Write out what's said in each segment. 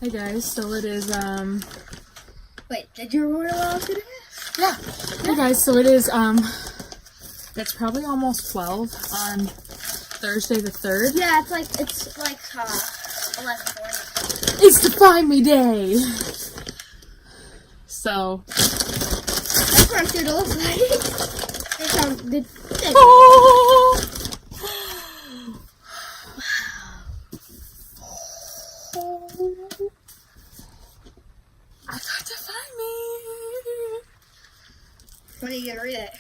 Hey guys, so it is, Wait, did you roll off today? yeah. Hey guys, so it is, it's probably almost 12 on Thursday the 3rd. Yeah, it's like 11:40. It's DEFY ME Day! So. That's what it looks like. It sounds good. Oh! I got DEFY ME! When are you gonna read it?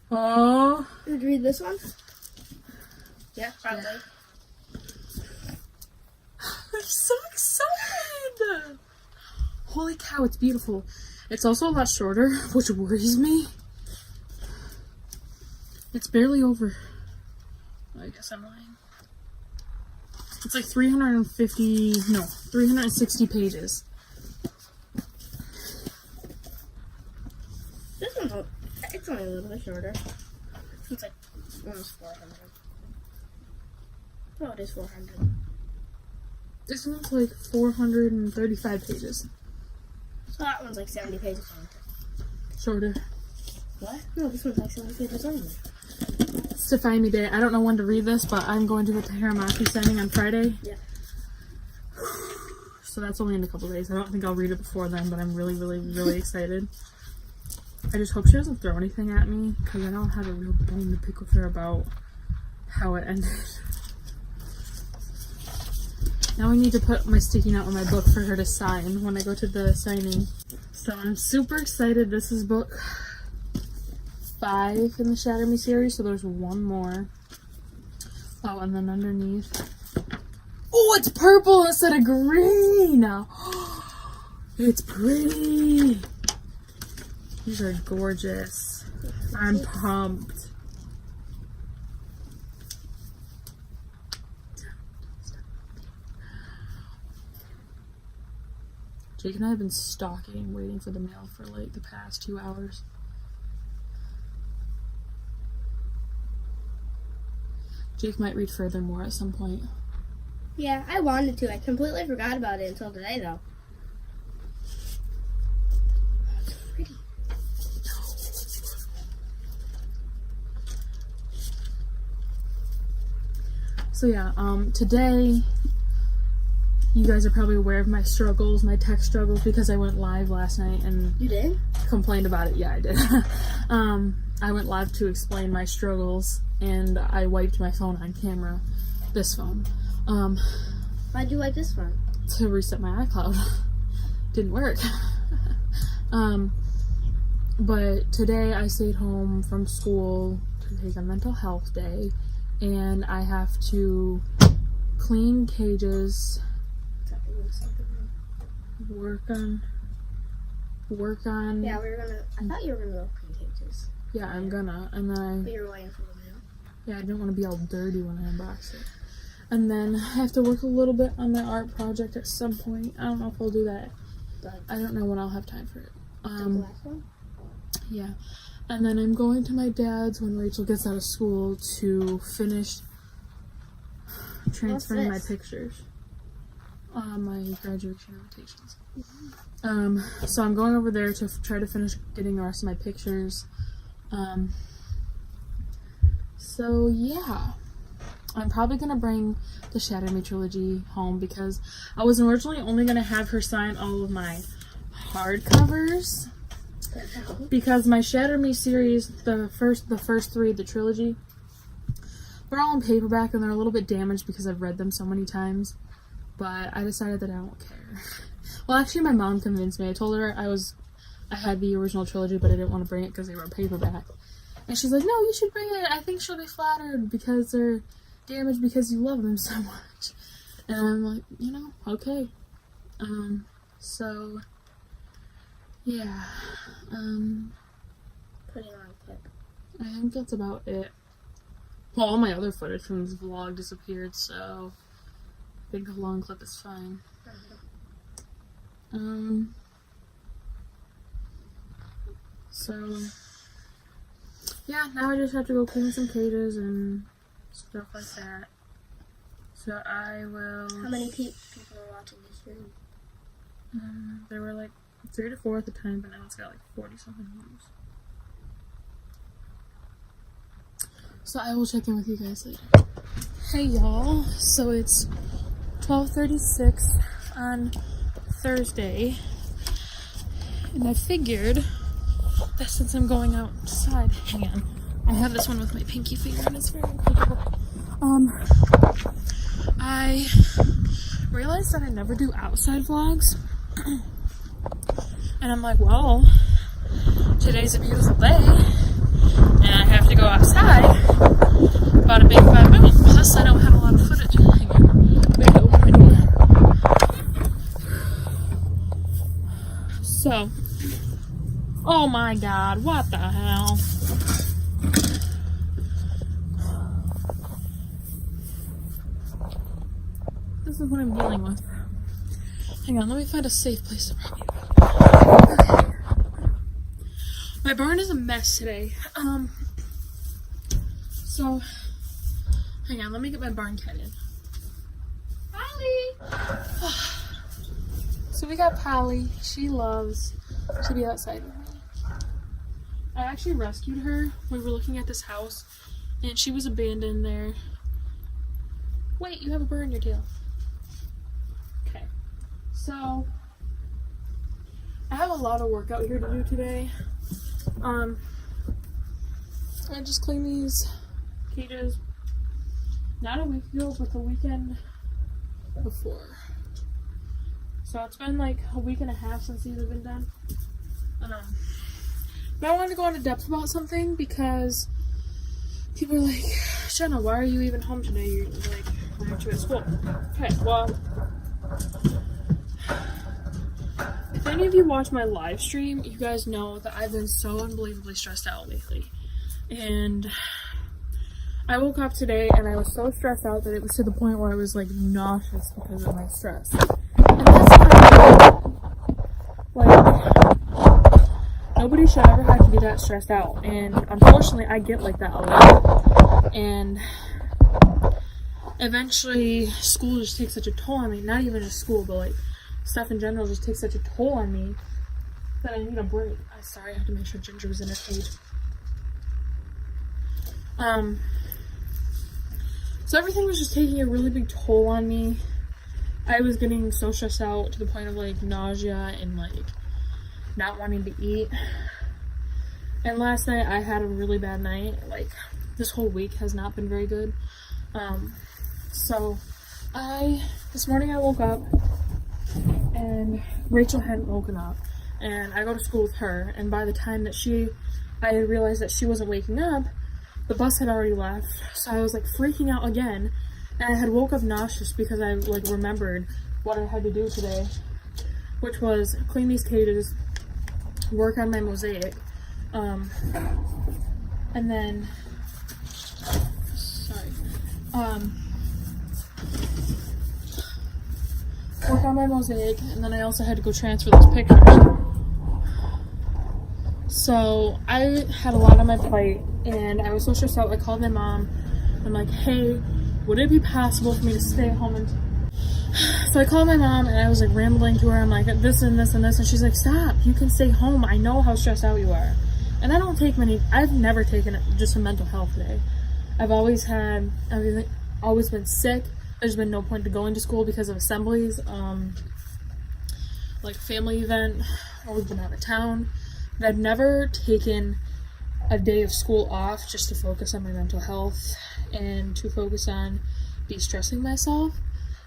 Oh. Did you read this one? Yeah, probably. Yeah. I'm so excited! Holy cow, it's beautiful. It's also a lot shorter, which worries me. It's barely over. I guess I'm lying. It's like 360 pages. This one's it's only a little bit shorter. It's like almost 400. Oh, it is 400. This one's like 435 pages. So that one's like 70 pages long. Shorter. What? No, this one's like 70 pages long. It's DEFY ME Day. I don't know when to read this, but I'm going to a Paramaki signing on Friday. Yeah. So that's only in a couple days. I don't think I'll read it before then, but I'm really, really, really excited. I just hope she doesn't throw anything at me, because I don't have a real bone to pick with her about how it ended. Now I need to put my sticky note on my book for her to sign when I go to the signing. So I'm super excited. This is book 5 in the Shatter Me series, so there's one more. Oh, and then underneath. Oh, it's purple instead of green! It's pretty! These are gorgeous. I'm pumped. Jake and I have been stalking, waiting for the mail for like the past 2 hours. Jake might read furthermore at some point. Yeah, I wanted to. I completely forgot about it until today, though. It's pretty. So yeah, today, you guys are probably aware of my struggles, my tech struggles, because I went live last night and You did? complained about it. Yeah, I did. I went live to explain my struggles, and I wiped my phone on camera. This phone. Why'd you like this one? To reset my iCloud. Didn't work. But today I stayed home from school to take a mental health day, and I have to clean cages, work on. Yeah, we were gonna. I thought you were gonna go clean cages. Yeah, I'm gonna, and then But you were waiting for the mail. yeah, I didn't want to be all dirty when I unbox it. And then I have to work a little bit on my art project at some point. I don't know if I'll do that. But I don't know when I'll have time for it. the last one? Yeah. And then I'm going to my dad's when Rachel gets out of school to finish transferring my this? pictures. My graduation invitations. So I'm going over there to try to finish getting the rest of my pictures. So yeah. I'm probably going to bring the Shatter Me trilogy home because I was originally only going to have her sign all of my hardcovers. Because my Shatter Me series, the first 3, the trilogy, they're all in paperback and they're a little bit damaged because I've read them so many times. But I decided that I don't care. Well, actually my mom convinced me. I told her I had the original trilogy, but I didn't want to bring it because they were paperback. And she's like, no, you should bring it. I think she'll be flattered because they're damaged because you love them so much. And I'm like, you know, okay. So yeah. Pretty long clip. I think that's about it. Well, all my other footage from this vlog disappeared, so I think a long clip is fine. So yeah, now I just have to go clean some cages and stuff like that. So I will. How many people are watching this stream? There were like 3 to 4 at the time, but now it's got like 40 something views. So I will check in with you guys later. Hey y'all, so it's 12:36 on Thursday, and I figured that since I'm going outside, hang on, I have this one with my pinky finger and it's very uncomfortable. I realized that I never do outside vlogs, and I'm like, well, today's a beautiful day, and I have to go outside. Bada bing, bada boom. Plus, I don't have a lot of footage. Hang on. Wait, open my door. So, oh my god, what the hell? This is what I'm dealing with. Hang on, let me find a safe place to probably. Okay. My barn is a mess today. So, hang on, let me get my barn cat in. Polly! So we got Polly. She loves to be outside with me. I actually rescued her when we were looking at this house, and she was abandoned there. Wait, you have a burr in your tail. Okay. So, I have a lot of work out here to do today. I just cleaned these cages not a week ago, but the weekend before. So it's been like a week and a half since these have been done. But I wanted to go into depth about something because people are like, Jenna, why are you even home today? You're like, why aren't you at school? Okay, well, if any of you watch my live stream, you guys know that I've been so unbelievably stressed out lately. And I woke up today and I was so stressed out that it was to the point where I was like nauseous because of my stress. And that's not like, nobody should ever have to be that stressed out. And unfortunately, I get like that a lot. And eventually, school just takes such a toll on me. Not even just school, but like stuff in general just takes such a toll on me that I need a break. I'm sorry, I have to make sure Ginger was in her cage. So everything was just taking a really big toll on me. I was getting so stressed out to the point of like nausea and like not wanting to eat. And last night I had a really bad night. Like this whole week has not been very good. So this morning I woke up and Rachel hadn't woken up, and I go to school with her, and by the time that I realized that she wasn't waking up, the bus had already left. So I was like freaking out again, and I had woke up nauseous because I like remembered what I had to do today, which was clean these cages, work on my mosaic, and then work on my mosaic, and then I also had to go transfer those pictures. So I had a lot on my plate, and I was so stressed out. I called my mom. I'm like, hey, would it be possible for me to stay home? And so I called my mom, and I was like rambling to her. I'm like, this and this and this, and she's like, stop, you can stay home. I know how stressed out you are. And I don't take I've never taken just a mental health day. I've always been sick. There's been no point to going to school because of assemblies, like family event, or we've been out of town. But I've never taken a day of school off just to focus on my mental health and to focus on de-stressing myself.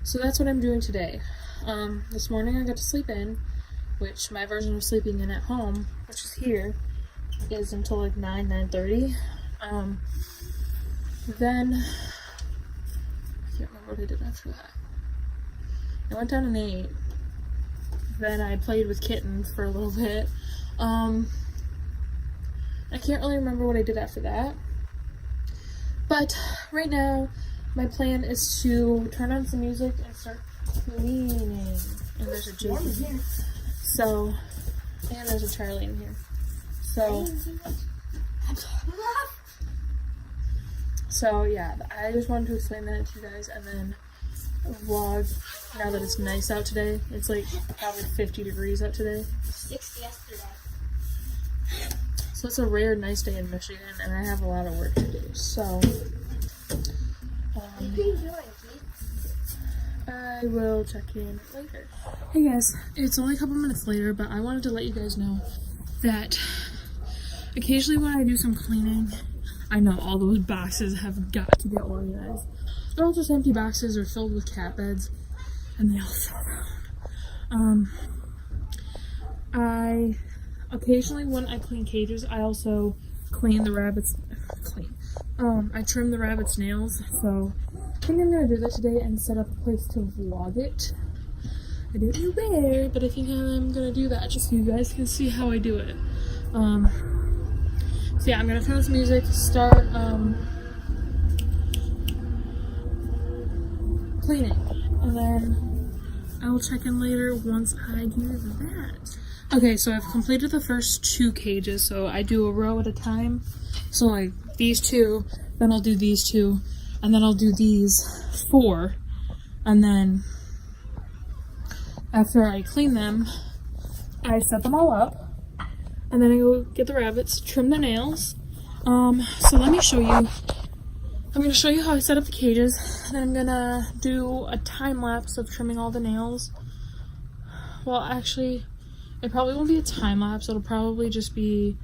So that's what I'm doing today. This morning I got to sleep in, which my version of sleeping in at home, which is here, is until like 9:30. Then I can't remember what I did after that. I went down and ate. Then I played with Kittens for a little bit. I can't really remember what I did after that. But right now, my plan is to turn on some music and start cleaning. And there's a Jake in here. So, and there's a Charlie in here. So yeah, I just wanted to explain that to you guys, and then vlog now that it's nice out today. It's like probably 50 degrees out today. 60 yesterday. So it's a rare nice day in Michigan, and I have a lot of work to do. So What are you doing, Keith? I will check in later. Hey guys, it's only a couple minutes later, but I wanted to let you guys know that occasionally when I do some cleaning, I know all those boxes have got to get organized. They're all just empty boxes or filled with cat beds, and they all fall down. I occasionally when I clean cages, I also clean the rabbits. I trim the rabbits' nails, so I think I'm gonna do that today and set up a place to vlog it. I don't know where, but I think I'm gonna do that just so you guys can see how I do it. So yeah, I'm gonna turn on some music, start cleaning, and then I will check in later once I do that. Okay, so I've completed the first 2 cages, so I do a row at a time. So like these 2, then I'll do these 2, and then I'll do these 4, and then after I clean them, I set them all up, and then I go get the rabbits, trim their nails. So let me show you. I'm going to show you how I set up the cages, and then I'm going to do a time lapse of trimming all the nails. Well, actually, it probably won't be a time lapse. It'll probably just be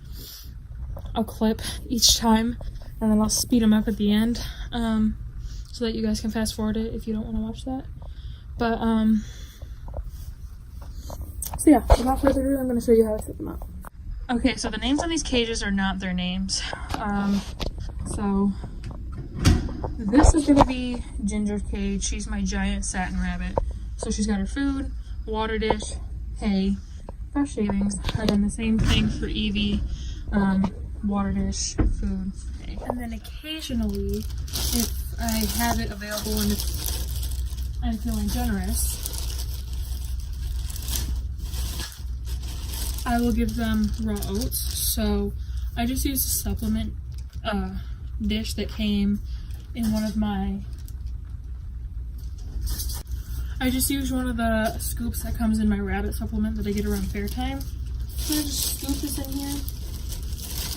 a clip each time, and then I'll speed them up at the end, so that you guys can fast forward it if you don't want to watch that. But, so yeah, without further ado, I'm going to show you how I set them up. Okay, so the names on these cages are not their names. So this is going to be Ginger's cage. She's my giant satin rabbit. So she's got her food, water dish, hay, fresh shavings, and then the same thing for Evie, water dish, food, hay. And then occasionally, if I have it available and if I'm feeling generous, I will give them raw oats. So I just used a supplement dish that came in one of my... I just used one of the scoops that comes in my rabbit supplement that I get around fair time. So I just scoop this in here,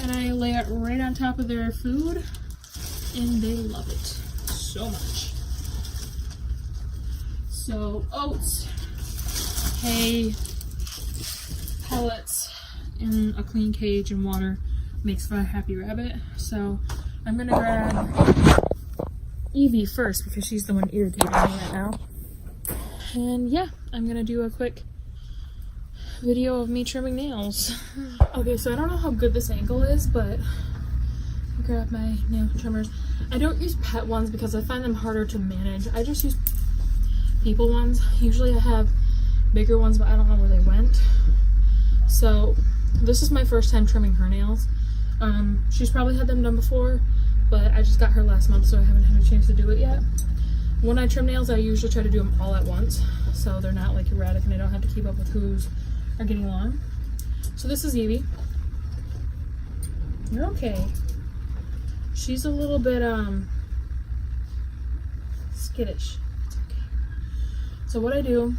and I lay it right on top of their food, and they love it so much. So oats, hay, pellets, and a clean cage and water makes for a happy rabbit. So I'm gonna grab Evie first because she's the one irritating me right now. And yeah, I'm gonna do a quick video of me trimming nails. Okay, so I don't know how good this angle is, but I'll grab my nail trimmers. I don't use pet ones because I find them harder to manage. I just use people ones. Usually I have bigger ones, but I don't know where they went. So this is my first time trimming her nails. She's probably had them done before, but I just got her last month, so I haven't had a chance to do it yet. When I trim nails, I usually try to do them all at once, so they're not like erratic and I don't have to keep up with whose are getting long. So this is Evie. You're okay. She's a little bit skittish. It's okay. So what I do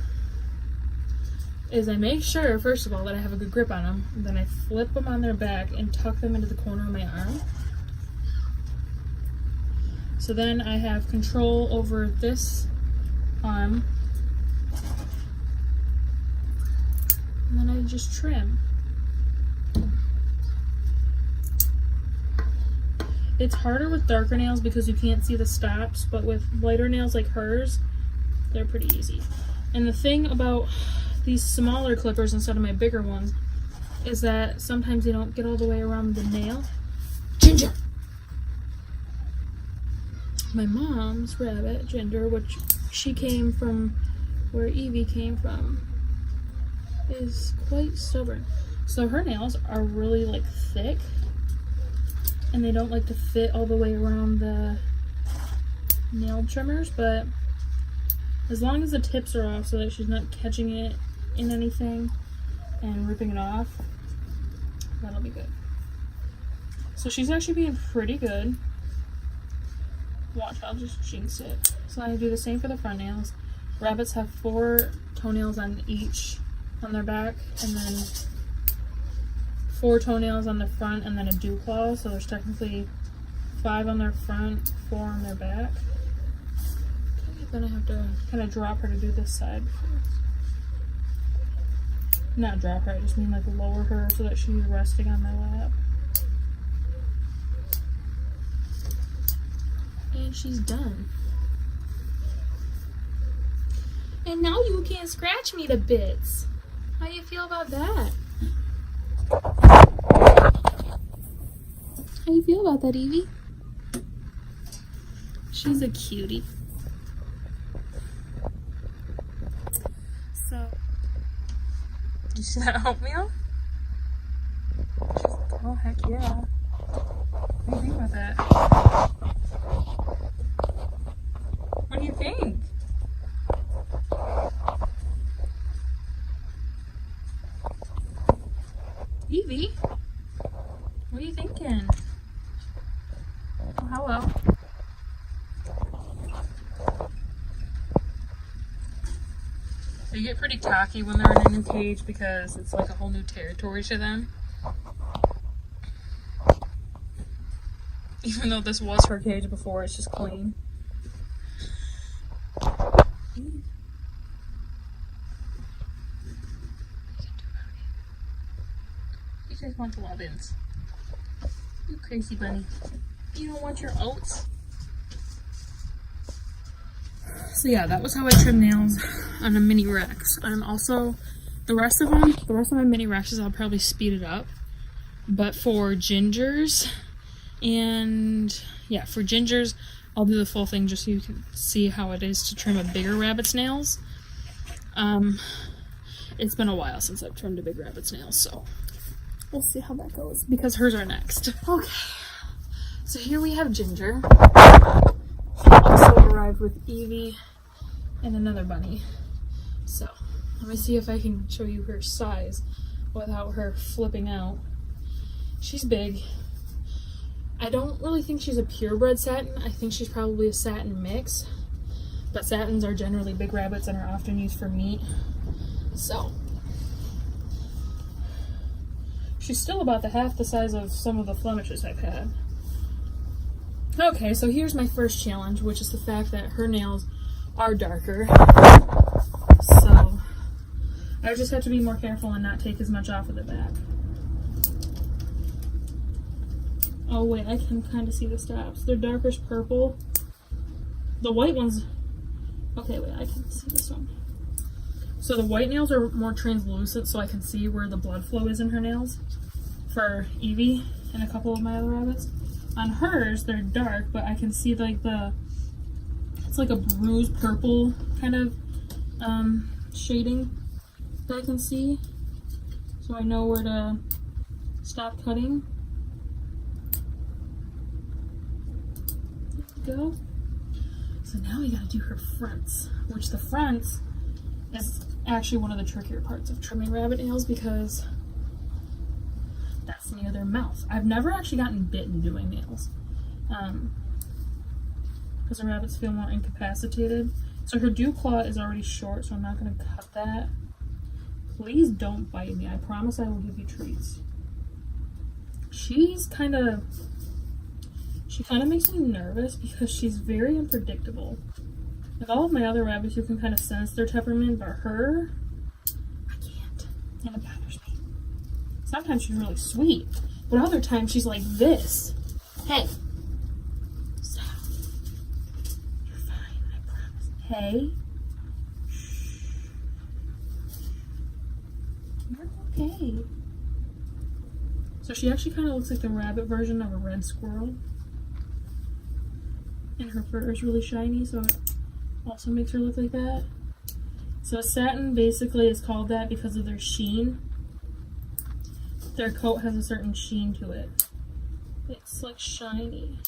is I make sure, first of all, that I have a good grip on them, and then I flip them on their back and tuck them into the corner of my arm. So then I have control over this arm, and then I just trim. It's harder with darker nails because you can't see the stops, but with lighter nails like hers, they're pretty easy. And the thing about these smaller clippers instead of my bigger ones is that sometimes they don't get all the way around the nail. Ginger! My mom's rabbit, Ginger, which she came from where Evie came from, is quite stubborn. So her nails are really like thick, and they don't like to fit all the way around the nail trimmers, but as long as the tips are off so that she's not catching it in anything and ripping it off, that'll be good. So she's actually being pretty good Watch, I'll just jinx it. So I do the same for the front nails. Rabbits have 4 toenails on their back, and then 4 toenails on the front, and then a dew claw. So there's technically 5 on their front, 4 on their back. Okay, then I have to kind of drop her to do this side. Not drop her, I just mean like lower her so that she's resting on my lap. And she's done. And now you can scratch me to bits. How do you feel about that? How do you feel about that, Evie? She's a cutie. So, you see that oatmeal? She's like, oh heck yeah. What do you think about that? What do you think? Evie, what are you thinking? Oh, hello. They get pretty cocky when they're in a new cage because it's like a whole new territory to them. Even though this was her cage before, it's just clean. You just want the love-ins. You crazy bunny. You don't want your oats? So yeah, that was how I trim nails on a mini Rex. I'm also, the rest of my mini Rexes, I'll probably speed it up. But for Gingers, and yeah, for Gingers, I'll do the full thing just so you can see how it is to trim a bigger rabbit's nails. It's been a while since I've trimmed a big rabbit's nails, so we'll see how that goes, because hers are next. Okay, so here we have Ginger. She also arrived with Evie and another bunny. So let me see if I can show you her size without her flipping out. She's big. I don't really think she's a purebred satin. I think she's probably a satin mix. But satins are generally big rabbits and are often used for meat. So she's still about half the size of some of the Blemishes I've had. Okay, so here's my first challenge, which is the fact that her nails are darker. So I just have to be more careful and not take as much off of the back. Oh wait, I can kind of see the stops. They're darkish purple. The white ones, okay wait, I can see this one. So the white nails are more translucent, so I can see where the blood flow is in her nails for Evie and a couple of my other rabbits. On hers, they're dark, but I can see like it's like a bruised purple kind of shading that I can see. So I know where to stop cutting. There we go. So now we gotta do her fronts, which the fronts is actually one of the trickier parts of trimming rabbit nails because that's near their mouth. I've never actually gotten bitten doing nails because the rabbits feel more incapacitated. So her dew claw is already short, so I'm not going to cut that. Please don't bite me. I promise I will give you treats. She kind of makes me nervous because she's very unpredictable. Like all of my other rabbits, you can kind of sense their temperament, but her, I can't, and it bothers me. Sometimes she's really sweet, but other times she's like this. Hey, stop. You're fine, I promise. Hey. Shh. You're okay. So she actually kind of looks like the rabbit version of a red squirrel. And her fur is really shiny, so it also makes her look like that. So satin basically is called that because of their sheen. Their coat has a certain sheen to it. It's like shiny.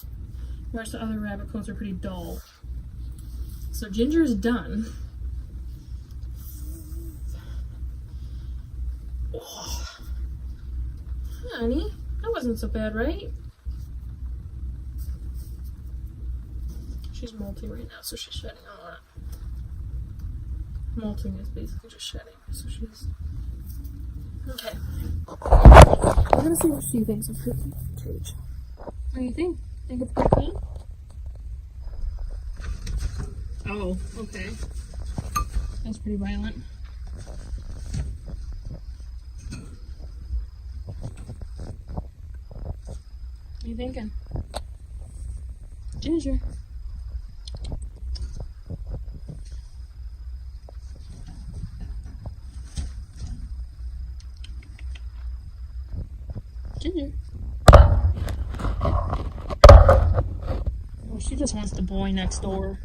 Whereas the other rabbit coats are pretty dull. So Ginger's done. Oh. Honey, that wasn't so bad, right? She's molting right now, so she's shedding all that. Molting is basically just shedding, so she's... Okay. We're gonna see what she thinks of her cage. What do you think? Think it's pretty cool? Oh, okay. That's pretty violent. What are you thinking? Ginger. Ginger. Well, she just wants the boy next door.